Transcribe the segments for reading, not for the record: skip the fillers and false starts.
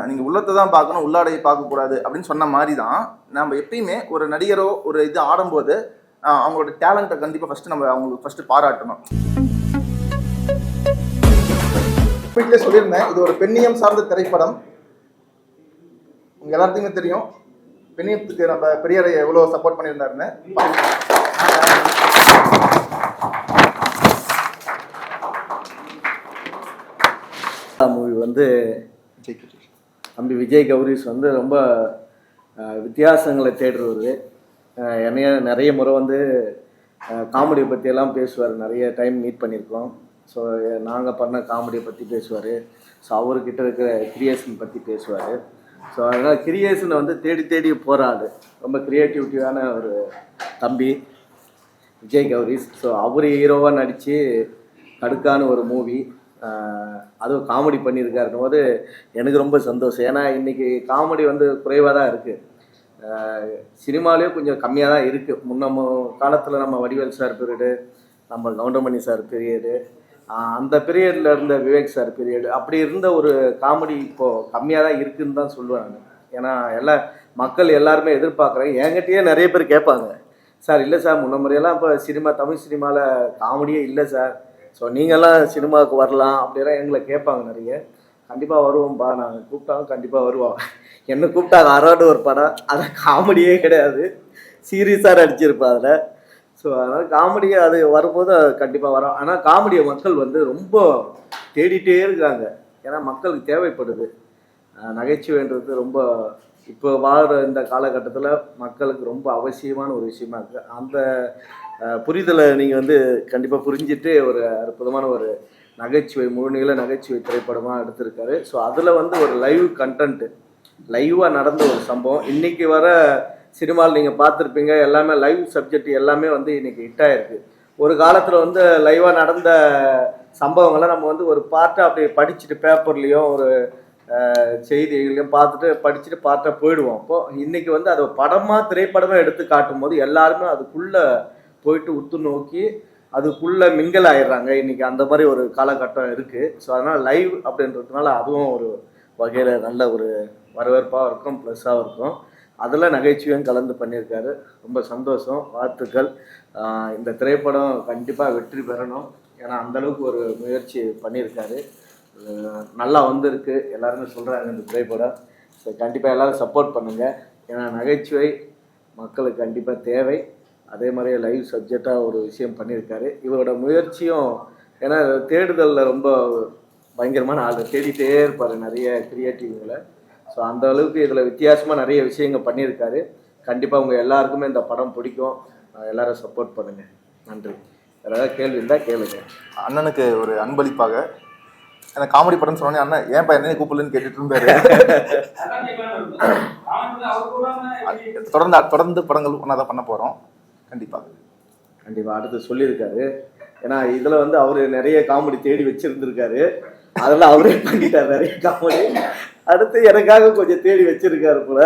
நீங்கள் உள்ளத்தை தான் பார்க்கணும், உள்ளாடையை பார்க்கக்கூடாது அப்படின்னு சொன்ன மாதிரி தான் நம்ம எப்பயுமே ஒரு நடிகரோ ஒரு இது ஆடும்போது அவங்களோட டேலண்ட்டை கண்டிப்பாக ஃபஸ்ட்டு நம்ம அவங்களுக்கு ஃபஸ்ட்டு பாராட்டணும். வீட்டிலே சொல்லியிருந்தேன், இது ஒரு பெண்ணியம் சார்ந்த திரைப்படம். உங்கள் எல்லாத்துக்குமே தெரியும் பெண்ணியத்துக்கு நம்ம பெரியாரை எவ்வளோ சப்போர்ட் பண்ணியிருந்தாருன்னு. மூவி வந்து தம்பி விஜய் கௌரிஸ் வந்து ரொம்ப வித்தியாசங்களை தேடுறது. என்னைய நிறைய முறை வந்து காமெடியை பற்றியெல்லாம் பேசுவார், நிறைய டைம் மீட் பண்ணியிருக்கோம். ஸோ நாங்கள் பண்ண காமெடியை பற்றி பேசுவார். ஸோ அவர்கிட்ட இருக்கிற கிரியேஷன் பற்றி பேசுவார். ஸோ அதனால் கிரியேஷனை வந்து தேடி தேடி போகிறாரு. ரொம்ப க்ரியேட்டிவிட்டியான ஒரு தம்பி விஜய் கௌரிஸ். ஸோ அவர் ஹீரோவாக நடித்து கடுக்கான ஒரு மூவி, அதுவும் காமெடி பண்ணியிருக்காருன்னும் போது எனக்கு ரொம்ப சந்தோஷம். ஏன்னா இன்றைக்கி காமெடி வந்து குறைவாக தான் இருக்குது, சினிமாலேயும் கொஞ்சம் கம்மியாக தான் இருக்குது. முன்ன காலத்தில் நம்ம வடிவேல் சார் பீரியடு, நம்ம கவுண்டமணி சார் பீரியடு, அந்த பீரியடில் இருந்த விவேக் சார் பீரியடு, அப்படி இருந்த ஒரு காமெடி இப்போது கம்மியாக தான் இருக்குதுன்னு தான் சொல்லுவேன் நான். ஏன்னா மக்கள் எல்லாருமே எதிர்பார்க்குறாங்க. என்கிட்டயே நிறைய பேர் கேட்பாங்க, சார் இல்லை சார் முன்ன முறையெல்லாம் இப்போ தமிழ் சினிமாவில் காமெடியே இல்லை சார், ஸோ நீங்கள்லாம் சினிமாவுக்கு வரலாம் அப்படிலாம் எங்களை கேட்பாங்க நிறைய. கண்டிப்பாக வருவோம்ப்பா, நாங்கள் கூப்பிட்டாலும் கண்டிப்பாக வருவோம். என்ன கூப்பிட்டாங்க அரோடு ஒரு படம், அது காமெடியே கிடையாது, சீரியஸாக நடிச்சிருப்பேன் அதில். ஸோ அதனால் காமெடியை அது வரும்போது கண்டிப்பாக வரோம். ஆனால் காமெடியை மக்கள் வந்து ரொம்ப தேடிட்டே இருக்காங்க. ஏன்னா மக்களுக்கு தேவைப்படுது நகைச்சுவைன்றது. ரொம்ப இப்போ வாழ்கிற இந்த காலகட்டத்தில் மக்களுக்கு ரொம்ப அவசியமான ஒரு விஷயமா இருக்குது. அந்த புரிதலை நீங்கள் வந்து கண்டிப்பாக புரிஞ்சுட்டு ஒரு அற்புதமான ஒரு நகைச்சுவை, முழுநீள நகைச்சுவை திரைப்படமாக எடுத்திருக்காரு. ஸோ அதில் வந்து ஒரு லைவ் கண்டென்ட்டு, லைவாக நடந்த ஒரு சம்பவம். இன்றைக்கி வர சினிமாவில் நீங்கள் பார்த்துருப்பீங்க, எல்லாமே லைவ் சப்ஜெக்ட் எல்லாமே வந்து இன்றைக்கி ஹிட் ஆகிருக்கு. ஒரு காலத்தில் வந்து லைவாக நடந்த சம்பவங்களை நம்ம வந்து ஒரு பார்ட்டாக அப்படியே படிச்சுட்டு பேப்பர்லேயோ ஒரு செய்திகளையும் படிச்சுட்டு பார்த்தா போயிடுவோம். அப்போது இன்றைக்கி வந்து அதை படமாக திரைப்படமாக எடுத்து காட்டும் போது எல்லாருமே அதுக்குள்ளே போயிட்டு உத்து நோக்கி அதுக்குள்ளே மிங்கல் ஆயிடுறாங்க. இன்றைக்கி அந்த மாதிரி ஒரு காலகட்டம் இருக்குது. ஸோ அதனால் லைவ் அப்படின்றதுனால அதுவும் ஒரு வகையில் நல்ல ஒரு வரவேற்பாக இருக்கும், ப்ளஸ்ஸாக இருக்கும். அதில் நகைச்சுவையும் கலந்து பண்ணியிருக்காரு. ரொம்ப சந்தோஷம், வாழ்த்துக்கள். இந்த திரைப்படம் கண்டிப்பாக வெற்றி பெறணும். ஏன்னா அந்தளவுக்கு ஒரு முயற்சி பண்ணியிருக்காரு, நல்லா வந்திருக்கு, எல்லாருமே சொல்கிறாங்க இந்த திரைப்படம். ஸோ கண்டிப்பாக எல்லோரும் சப்போர்ட் பண்ணுங்கள். ஏன்னா நகைச்சுவை மக்களுக்கு கண்டிப்பாக தேவை. அதே மாதிரியே லைவ் சப்ஜெக்டாக ஒரு விஷயம் பண்ணியிருக்காரு. இவரோட முயற்சியும், ஏன்னா தேடுதலில் ரொம்ப பயங்கரமான ஆள், தேடிட்டே இருப்பார் நிறைய கிரியேட்டிவ்களை. ஸோ அந்த அளவுக்கு இதில் வித்தியாசமாக நிறைய விஷயங்கள் பண்ணியிருக்காரு. கண்டிப்பாக உங்கள் எல்லாருக்குமே இந்த படம் பிடிக்கும், எல்லோரும் சப்போர்ட் பண்ணுங்கள். நன்றி. வேறு ஏதாவது கேள்வி இருந்தால் கேளுங்க. அண்ணனுக்கு ஒரு அன்பளிப்பாக, எனக்கு காமெடி படம்னு சொன்னோன்னே அண்ணன் ஏன் என்ன கூப்பிடலன்னு கேட்டுட்டு இருந்தாரு. தொடர்ந்து படங்கள் ஒன்றா தான் பண்ண போகிறோம். கண்டிப்பாக அடுத்து சொல்லியிருக்காரு. ஏன்னா இதில் வந்து அவர் நிறைய காமெடி தேடி வச்சுருந்துருக்காரு, அதெல்லாம் அவரே பண்ணிட்டார் நிறைய காமெடி. அடுத்து எனக்காக கொஞ்சம் தேடி வச்சுருக்காரு போல,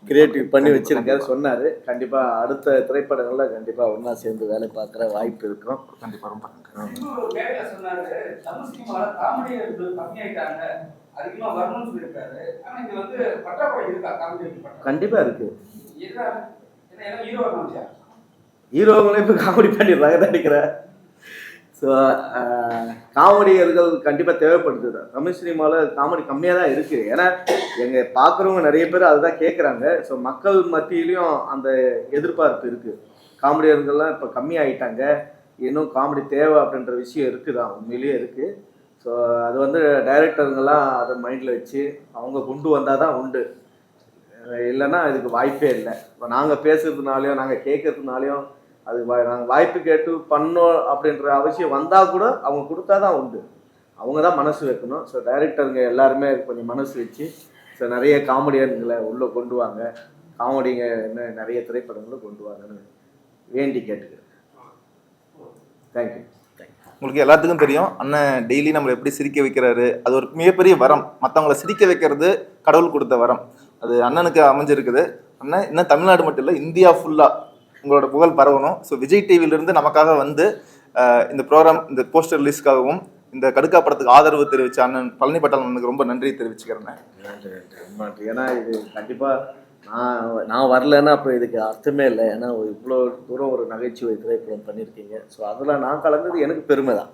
கிரியேட்டிவ் பண்ணி வச்சுருக்காரு சொன்னார். கண்டிப்பாக அடுத்த திரைப்படங்களில் கண்டிப்பாக ஒன்றா சேர்ந்து வேலை பார்க்குற வாய்ப்பு இருக்கும். கண்டிப்பாக ரொம்ப கண்டிப்பாக இருக்குது. ஹீரோங்களும் இப்போ காமெடி பண்ணிடுறாங்க நினைக்கிறேன். ஸோ காமெடியர்கள் கண்டிப்பாக தேவைப்படுது. தமிழ் சினிமாவில் காமெடி கம்மியாக தான் இருக்குது. ஏன்னா எங்கள் பார்க்குறவங்க நிறைய பேர் அதுதான் கேட்குறாங்க. ஸோ மக்கள் மத்தியிலையும் அந்த எதிர்பார்ப்பு இருக்குது. காமெடியர்கள்லாம் இப்போ கம்மியாகிட்டாங்க, இன்னும் காமெடி தேவை அப்படின்ற விஷயம் இருக்குது தான், உண்மையிலேயே இருக்குது. ஸோ அது வந்து டைரக்டருங்கெல்லாம் அதை மைண்டில் வச்சு அவங்க கொண்டு வந்தால் தான் உண்டு, இல்லைன்னா இதுக்கு வாய்ப்பே இல்லை. இப்போ நாங்கள் பேசுறதுனாலையும் நாங்கள் கேட்கறதுனாலையும் அது நாங்கள் வாய்ப்பு கேட்டு பண்ணோம் அப்படின்ற அவசியம் வந்தால் கூட அவங்க கொடுத்தா தான் உண்டு, அவங்க தான் மனசு வைக்கணும். ஸோ டைரக்டருங்க எல்லாருமே கொஞ்சம் மனசு வச்சு ஸோ நிறைய காமெடியன்களை உள்ளே கொண்டு வாங்க, காமெடிங்க என்ன நிறைய திரைப்படங்களும் கொண்டு வாங்கன்னு வேண்டி கேட்டுக்கிறேன். தேங்க்யூ. உங்களுக்கு எல்லாத்துக்கும் தெரியும், அண்ணன் டெய்லி நம்மளை எப்படி சிரிக்க வைக்கிறாரு. அது ஒரு மிகப்பெரிய வரம், மற்றவங்களை சிரிக்க வைக்கிறது கடவுள் கொடுத்த வரம், அது அண்ணனுக்கு அமைஞ்சிருக்குது. அண்ணன் இன்னும் தமிழ்நாடு மட்டும் இல்லை, இந்தியா ஃபுல்லாக உங்களோட புகழ் பரவணும். ஸோ விஜய் டிவியிலிருந்து நமக்காக வந்து இந்த ப்ரோக்ராம், இந்த போஸ்டர் ரிலீஸ்க்காகவும் இந்த கடுக்கா படத்துக்கு ஆதரவு தெரிவிச்ச அண்ணன் பழனி பட்டாளன் அண்ணனுக்கு ரொம்ப நன்றி தெரிவிச்சுக்கிறேன். ஏன்னா இது கண்டிப்பாக நான் வரலன்னா அப்புறம் இதுக்கு அர்த்தமே இல்லை. ஏன்னா இவ்வளோ தூரம் ஒரு நகைச்சுவை திரைப்படம் பண்ணியிருக்கீங்க. ஸோ அதில் நான் கலந்தது எனக்கு பெருமை தான்.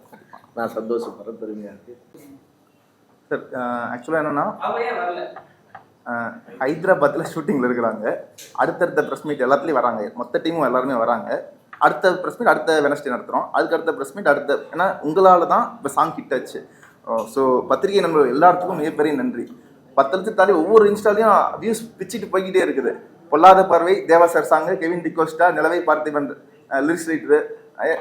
நான் சந்தோஷப்படுற பெருமையாக இருக்குது சார். ஆக்சுவலாக என்னென்னா ஹைதராபாத்தில் ஷூட்டிங்கில் இருக்கிறாங்க. அடுத்தடுத்த ப்ரெஸ் மீட் எல்லாத்துலேயும் வராங்க. மொத்த டீமும் எல்லாருமே வராங்க. அடுத்த ப்ரெஸ் மீட் அடுத்த வெனஸ்டே நடத்துகிறோம். அதுக்கு அடுத்த ப்ரெஸ் மீட் அடுத்த, ஏன்னா உங்களால் தான் இப்போ சாங் ஹிட் ஆச்சு. ஸோ பத்திரிகை நண்பர்கள் எல்லாத்துக்கும் மிகப்பெரிய நன்றி. 10 லட்சம் தாண்டி ஒவ்வொரு இன்ஸ்டாலையும் வியூஸ் பிச்சுட்டு போய்கிட்டே இருக்குது. பொல்லாத பார்வை, தேவா சார் சாங்கு, கெவின் டிகோஸ்டா, நிலவை பார்த்திபன் லிரிக்ஸ் ரைட்டரு,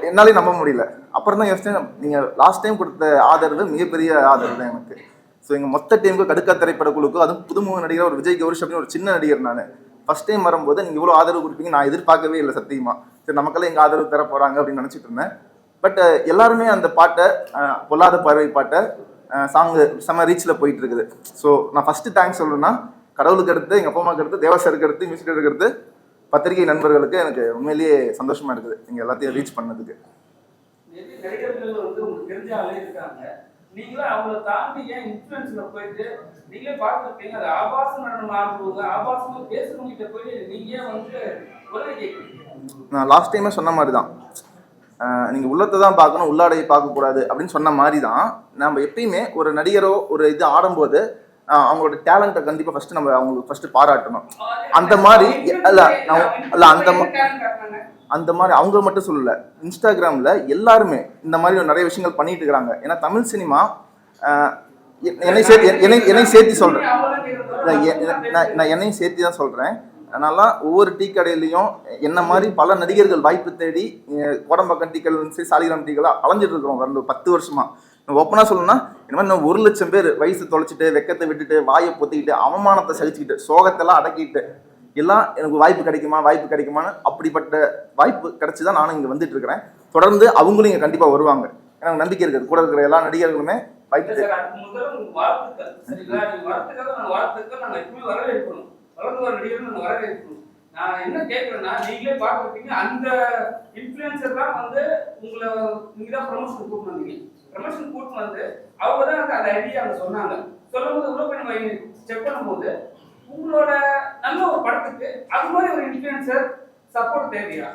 என்னாலே நம்ப முடியல. அப்புறம் தான் யோசிச்சேன், நீங்கள் லாஸ்ட் டைம் கொடுத்த ஆதரவு மிகப்பெரிய ஆதரவு தான் எனக்கு. ஸோ எங்கள் மொத்த டீமுக்கு, கடுக்கா திரைப்பட குழுக்கும், அதுவும் புதுமுக நடிகர் ஒரு விஜய் கௌரிஷ் அப்படின்னு ஒரு சின்ன நடிகர் நான். ஃபர்ஸ்ட் டைம் வரும்போது நீங்கள் இவ்வளோ ஆதரவு கொடுப்பீங்க நான் எதிர்பார்க்கவே இல்லை சத்தியமாக. சரி, நமக்கெல்லாம் எங்கள் ஆதரவு தர போகிறாங்க அப்படின்னு நினச்சிட்டு இருந்தேன். பட் எல்லாருமே அந்த பாட்டை, பொல்லாத பார்வை பாட்டை சாங்கு செம்ம ரீச்சில் போயிட்டு இருக்குது. ஸோ நான் ஃபஸ்ட்டு தேங்க்ஸ் சொல்லணும்னா கடவுளுக்கு அடுத்து, எங்கள் அப்பா அம்மாவுக்கு அடுத்து, தேவசருக்கு அடுத்து, மியூசிக் எடுக்கிறது பத்திரிகை நண்பர்களுக்கு எனக்கு உண்மையிலேயே சந்தோஷமாக இருக்குது நீங்கள் எல்லாத்தையும் ரீச் பண்ணதுக்கு. நடிகர்கள் வந்து உங்களுக்கு தெரிஞ்ச ஆளே இருக்காங்க. நீங்களும் அவங்கள தாண்டி ஏன் இன்ஃப்ளூயன்ஸ்ல போயிட்டு நீங்களே பார்த்துருப்பீங்க, அது ஆபாச நடனம் ஆடுறவங்க, ஆபாசமா பேசுறவங்க போய் நீங்க ஏன் வந்து உதவி கேட்குறீங்க? நான் லாஸ்ட் டைமே சொன்ன மாதிரி தான், நீங்கள் உள்ளத்தை தான் பார்க்கணும், உள்ளாடையை பார்க்கக்கூடாது அப்படின்னு சொன்ன மாதிரி தான். நம்ம எப்பயுமே ஒரு நடிகரோ ஒரு இது ஆடும்போது அவங்களோட டேலண்ட்டை கண்டிப்பாக ஃபஸ்ட்டு நம்ம அவங்களுக்கு ஃபஸ்ட்டு பாராட்டணும். அந்த மாதிரி அந்த மாதிரி அவங்க மட்டும் சொல்லலை, இன்ஸ்டாகிராமில் எல்லாருமே இந்த மாதிரி நிறைய விஷயங்கள் பண்ணிட்டு இருக்கிறாங்க. ஏன்னா தமிழ் சினிமா என்னை சேர்த்து சொல்கிறேன், நான் என்னையும் சேர்த்து தான் சொல்கிறேன். அதனால ஒவ்வொரு டீ கடையிலையும் என்ன மாதிரி பல நடிகர்கள் வாய்ப்பு தேடி கோடம்பாக்கம் டீ கடை, சாலிகிராம் டீ கடை அலைஞ்சிட்டு இருக்கிறோம் கடந்த 10 வருஷமா. ஓப்பனாக சொல்லணும்னா இந்த மாதிரி இன்னும் 1 லட்சம் பேர் வயசு தொலைச்சிட்டு, வெக்கத்தை விட்டுட்டு, வாயை பொத்திக்கிட்டு, அவமானத்தை சகிச்சுக்கிட்டு, சோகத்தெல்லாம் அடக்கிட்டு எல்லாம் எனக்கு வாய்ப்பு கிடைக்குமான்னு அப்படிப்பட்ட வாய்ப்பு கிடைச்சி தான் நானும் இங்கே வந்துட்டு இருக்கிறேன். தொடர்ந்து அவங்களும் இங்கே கண்டிப்பாக வருவாங்க. எனக்கு நம்பிக்கை இருக்குது. கூட இருக்கிற எல்லா நடிகர்களுமே வாய்ப்பு நான் என்ன கேட்கறேன்னா, நீங்களே பார்த்துருப்பீங்க, அந்த இன்ஃப்ளூயன்சர் தான் வந்து உங்களை நீங்க தான் ப்ரமோஷன் கூட்டு வந்தீங்க. ப்ரமோஷன் கூட்டு வந்து அவங்க தான் அந்த ஐடியா அவங்க சொன்னாங்க. சொல்லும்போது உள்ள போய் நம்ம செக் பண்ணும்போது உங்களோட நல்ல ஒரு படத்துக்கு அது மாதிரி ஒரு இன்ஃப்ளூயன்சர் சப்போர்ட் தேவையா?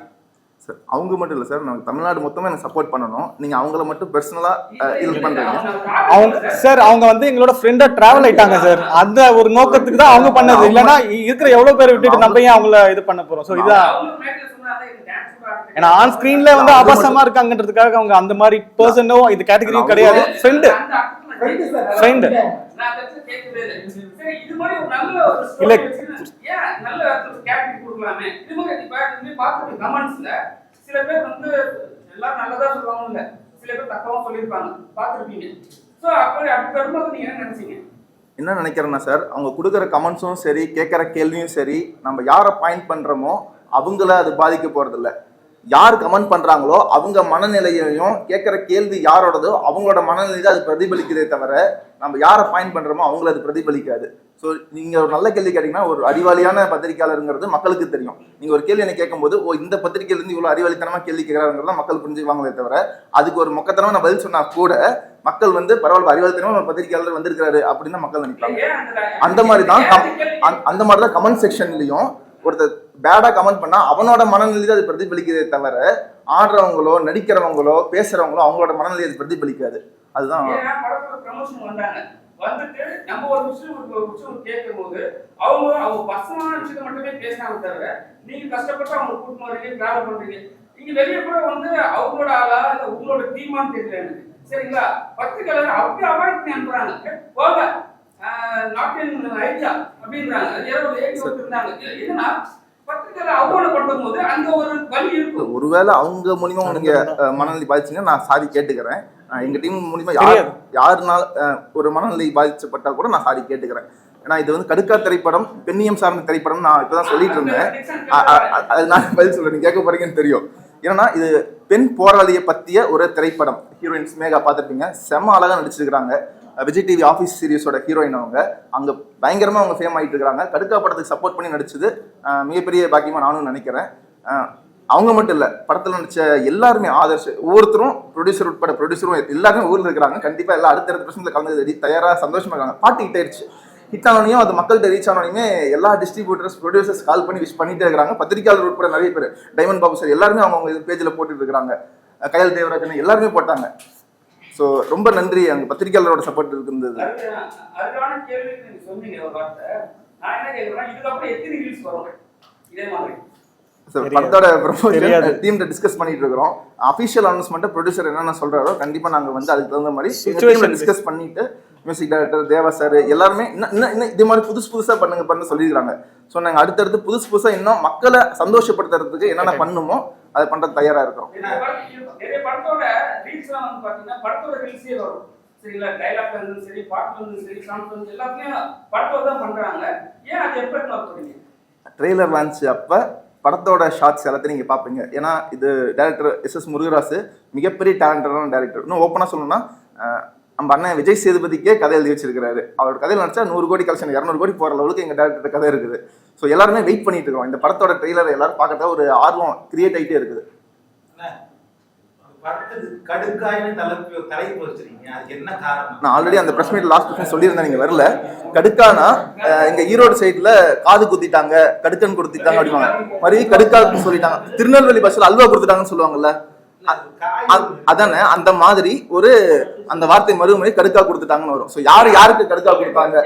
சார் அவங்க மட்டும் இல்லை சார், நம்ம தமிழ்நாடு மொத்தமாக எனக்கு சப்போர்ட் பண்ணணும். நீங்கள் அவங்கள மட்டும் பர்சனலாக இது பண்ணுறீங்க. அவங்க சார் அவங்க வந்து எங்களோட ஃப்ரெண்டாக ட்ராவல் ஆயிட்டாங்க சார். அந்த ஒரு நோக்கத்துக்கு தான் அவங்க பண்ணது. இல்லைன்னா இருக்கிற எவ்வளோ பேர் விட்டுட்டு நம்ம ஏன் அவங்கள இது பண்ண போகிறோம்? ஸோ இதான் ஏன்னா ஆன் ஸ்க்ரீன்ல வந்து ஆபாசமா இருக்காங்கன்றதுக்காக அவங்க அந்த மாதிரி பர்சனோ இது கேட்டகரியும் கிடையாது. ஃப்ரெண்டு இல்ல நல்ல கேட்டகரி கொடுக்கலாமே. இது மாதிரி பார்த்து கமெண்ட்ஸ்ல சில பேர் வந்து எல்லாரும் நல்லதா சொல்லுவாங்க, இல்ல சில பேர் தப்பாவும் சொல்லியிருப்பாங்க, பார்த்துருப்பீங்க. ஸோ அப்படி வரும்போது நீங்க என்ன நினைச்சீங்க? என்ன நினைக்கிறேன்னா சார், அவங்க கொடுக்குற கமெண்ட்ஸும் சரி, கேட்குற கேள்வியும் சரி, நம்ம யாரை பாயிண்ட் பண்ணுறோமோ அவங்கள அது பாதிக்க போகிறதில்ல. யார் கமெண்ட் பண்ணுறாங்களோ அவங்க மனநிலையையும், கேட்குற கேள்வி யாரோடதோ அவங்களோட மனநிலை தான் அது பிரதிபலிக்கிறதே தவிர நம்ம யாரை பாயிண்ட் பண்ணுறோமோ அவங்கள அது பிரதிபலிக்காது. ஸோ நீங்கள் ஒரு நல்ல கேள்வி கேட்டிங்கன்னா, ஒரு அறிவாளியான பத்திரிகையாளருங்கிறது மக்களுக்கு தெரியும். நீங்கள் ஒரு கேள்வி என்ன கேட்கும்போது, இந்த பத்திரிகையிலேருந்து இவ்வளோ அறிவாளித்தனமாக கேள்வி கேட்குறாங்கிறத மக்கள் புரிஞ்சுக்குவாங்களே தவிர, அதுக்கு ஒரு மொக்கத்தனமாக நான் பதில் சொன்னால் கூட மக்கள் வந்து பரவாயில்ல, அறிவாளித்தனமாக ஒரு பத்திரிகையாளர் வந்திருக்கிறாரு அப்படின்னு தான் மக்கள் நினைப்பாங்க. அந்த மாதிரி தான் கமெண்ட் செக்ஷன்லையும் ஒருத்தர் பேடா கமெண்ட் பண்ணா அவனோட மனநிலை அது பிரதிபலிக்கிறதே தவிர ஆடுறவங்களோ, நடிக்கிறவங்களோ, பேசுறவங்களோ அவங்களோட மனநிலை அது பிரதிபலிக்காது. அதுதான் வந்துட்டு நம்ம ஒரு விஷயம் கேட்கும் போது அவங்க பர்சனலான விஷயத்தை மட்டுமே பேசினாங்க தவிர, நீங்க கஷ்டப்பட்டு அவங்க கூட்டிட்டு வரீங்க, டிராவல் பண்றீங்க. நீங்க வெளியே கூட வந்து அவங்களோட ஆளா இல்ல உங்களோட டீமான்னு தெரியல எனக்கு. சரிங்களா? பத்திரிகையாளர் அப்படி அவாய்ட் பண்ணி அனுப்புறாங்க. போக நாட் இன் ஐடியா அப்படின்றாங்க. அது யாரோ ஒரு ஏடி இருந்தாங்க. என்னன்னா பத்திரிகையாளர் அவங்களோட பண்ணும் போது அங்க ஒரு வழி இருக்கு. ஒருவேளை அவங்க மூலியமா நீங்க மனநிலை பாதிச்சீங்கன்னா நான் சாரி கேட்டுக்கிறேன். எங்க டீம் மூலியமா யாருனால ஒரு மனநிலை பாதிக்கப்பட்டா கூட நான் சாரி கேட்டுக்கிறேன். ஏன்னா இது வந்து கடுக்கா திரைப்படம், பெண்ணியம் சார்ந்த திரைப்படம். நான் இப்பதான் சொல்லிட்டு இருந்தேன், அது நான் பதில் சொல்றேன், நீங்க கேட்க போறீங்கன்னு தெரியும். ஏன்னா இது பெண் போராளியை பத்திய ஒரு திரைப்படம். ஹீரோயின் ஸ்மேகா பார்த்துருப்பீங்க, செம்ம அழகா நடிச்சிருக்கிறாங்க. விஜய் டிவி ஆஃபீஸ் சீரிஸோட ஹீரோயின் அவங்க. அங்கே பயங்கரமாக அவங்க ஃபேம் ஆகிட்டு இருக்கிறாங்க. கடுக்கா படத்துக்கு சப்போர்ட் பண்ணி நடிச்சது மிகப்பெரிய பாக்கியமாக நானும் நினைக்கிறேன். அவங்க மட்டும் இல்ல, படத்துல நடிச்ச எல்லாருமே ஆதர்ஷ் ஒவ்வொருத்தரும் ப்ரொடியூசர் உட்பட ப்ரொடியூசரும் எல்லாருமே ஊர்ல இருக்கிறாங்க. கண்டிப்பா எல்லாம் அடுத்தடுத்த பிரச்சனை கலந்து தயாரா சந்தோஷமா இருக்காங்க. பாட்டு ஹிட் ஆயிடுச்சு. ஹிட் ஆனோனையும் அது மக்கள்கிட்ட ரீச் ஆனோனையுமே எல்லா டிஸ்ட்ரிபியூட்டர்ஸ் ப்ரொடியூசர்ஸ் கால் பண்ணி விஷ் பண்ணிட்டே இருக்காங்க. பத்திரிகையாளர் உட்பட நிறைய பேர், டைமண்ட் பாபு சார் எல்லாருமே அவங்க பேஜ்ல போட்டுட்டு இருக்காங்க. கயல் தேவராஜன் எல்லாருமே போட்டாங்க. ஸோ ரொம்ப நன்றி, அங்க பத்திரிகையாளரோட சப்போர்ட் இருந்தது. அதுக்கான கேள்விக்கு நீங்க சொன்னீங்க ஒரு வார்த்தை. நான் என்ன கேட்கிறேன்னா, இதுக்கப்புறம் எத்தனை ரீல்ஸ் வரும் இதே மாதிரி? படத்தோட ப்ரொமோஷன் டீம்ல டிஸ்கஸ் பண்ணிட்டு இருக்கிறோம். அபிஷியல் அனௌன்ஸ்மெண்ட் ப்ரொடியூசர் என்னென்ன சொல்றாரோ கண்டிப்பா நாங்க வந்து அதுக்கு தகுந்த மாதிரி டிஸ்கஸ் பண்ணிட்டு மியூசிக் டைரக்டர் தேவா சார் எல்லாருமே இன்னும் இதே மாதிரி புதுசா பண்ணுங்க சொல்லியிருக்காங்க. ஸோ நாங்கள் அடுத்தடுத்து புதுசா இன்னும் மக்களை சந்தோஷப்படுத்துறதுக்கு என்னென்ன பண்ணுமோ அதை பண்றது தயாரா இருக்கிறோம். நிறைய படத்தோட ரீல்ஸ் எல்லாம் வந்து பாத்தீங்கன்னா படத்தோட ரீல்ஸே வரும். சரிங்களா, டைலாக்ல இருந்து சரி, பாட்டுல இருந்து சரி, சாங்ஸ் வந்து எல்லாத்தையும் படத்தோட தான் பண்றாங்க. ஏன் அது எப்படி போறீங்க? ட்ரெய்லர் லான்ச் அப்ப படத்தோட ஷார்ட்ஸ் எல்லாத்தையும் நீங்க பாப்பீங்க. ஏன்னா இது டைரக்டர் எஸ் முருகராசு மிகப்பெரிய டேலண்டடான டைரக்டர். இன்னும் ஓப்பனா சொல்லணும்னா நம்ம அண்ணன் விஜய் சேதுபதிக்கே கதை எழுதி வச்சிருக்காரு. அவரோட கதையில் நினைச்சா 100 கோடி கலெக்ஷன் 200 கோடி போற அளவுக்கு எங்க டேரக்டர் கதை இருக்குது. ஸோ எல்லாருமே வெயிட் பண்ணிட்டு இருக்கோம். இந்த படத்தோட ட்ரெய்லர் எல்லாரும் பார்க்கறதா ஒரு ஆர்வம் கிரியேட் ஆகிட்டே இருக்குது. நான் ஆல்ரெடி அந்த பிரஸ் மீட் லாஸ்ட் பிரச்சனை சொல்லியிருந்தேன், நீங்க வரல. கடுக்கானா எங்க ஈரோடு சைட்ல காது குத்திட்டாங்க, கடுக்கன் கொடுத்துட்டாங்க அப்படிவாங்க. மாதிரி கடுக்கான்னு சொல்லிட்டாங்க. திருநெல்வேலி பஸ்ல அல்வா கொடுத்துட்டாங்கன்னு சொல்லுவாங்கல்ல, அதானே அந்த மாதிரி ஒரு அந்த வார்த்தை மறுமுறை கடுக்கா கொடுத்துட்டாங்கன்னு வரும். ஸோ யாருக்கு கடுக்கா கொடுத்தாங்க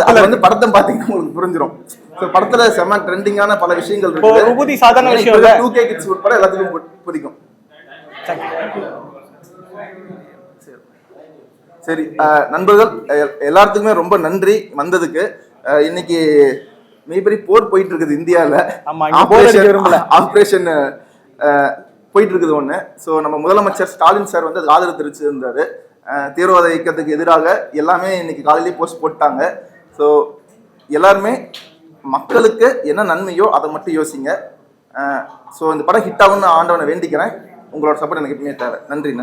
அது வந்து படத்தை பாத்தீங்கன்னா உங்களுக்கு புரிஞ்சிடும். ஸோ படத்துல செம்ம ட்ரெண்டிங்கான பல விஷயங்கள் இருக்கு. சாதாரண விஷயம் 2K கிட்ஸ் உட்பட எல்லாத்துக்கும் பிடிக்கும். சரி நண்பர்கள் எல்லாத்துக்குமே ரொம்ப நன்றி வந்ததுக்கு. இன்னைக்கு மிகப்பெரிய போர் போயிட்டு இருக்குது இந்தியாவில். ஆபரேஷன் போயிட்டு இருக்குது ஒன்று. ஸோ நம்ம முதலமைச்சர் ஸ்டாலின் சார் வந்து அதுக்கு ஆதரவு தெரிவிச்சிருந்தாரு. தீவிரவாத இயக்கத்துக்கு எதிராக எல்லாமே இன்னைக்கு காலையிலேயே போஸ்ட் போட்டாங்க. ஸோ எல்லாருமே மக்களுக்கு என்ன நன்மையோ அதை மட்டும் யோசிங்க. ஸோ இந்த படம் ஹிட் ஆகும்னு ஆண்டவனை வேண்டிக்கிறேன். உங்களோட சப்போர்ட் எனக்கு எப்பவுமே தேவை. நன்றி.